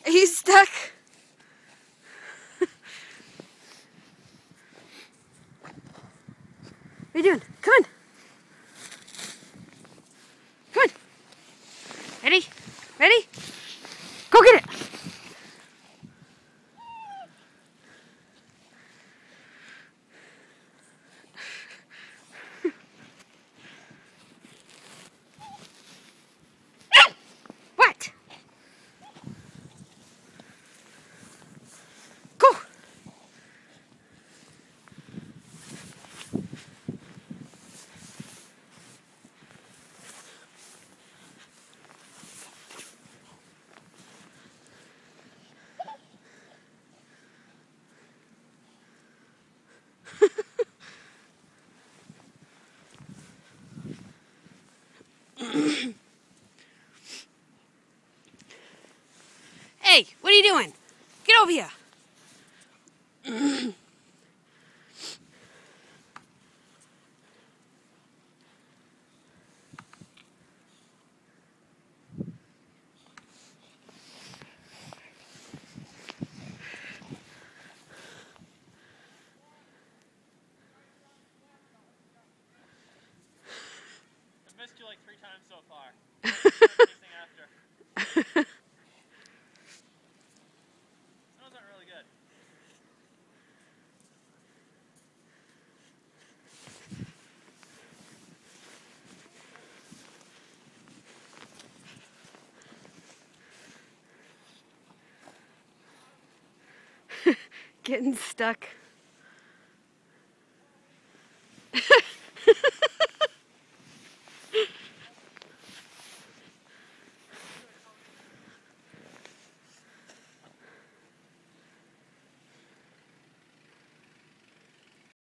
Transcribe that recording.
He's stuck. What are you doing? Come on. Come on. Ready? Ready? Go get it. What? Go. Hey, what are you doing? Get over here. I've missed you like 3 times so far. Anything after. Smells not really good. Getting stuck.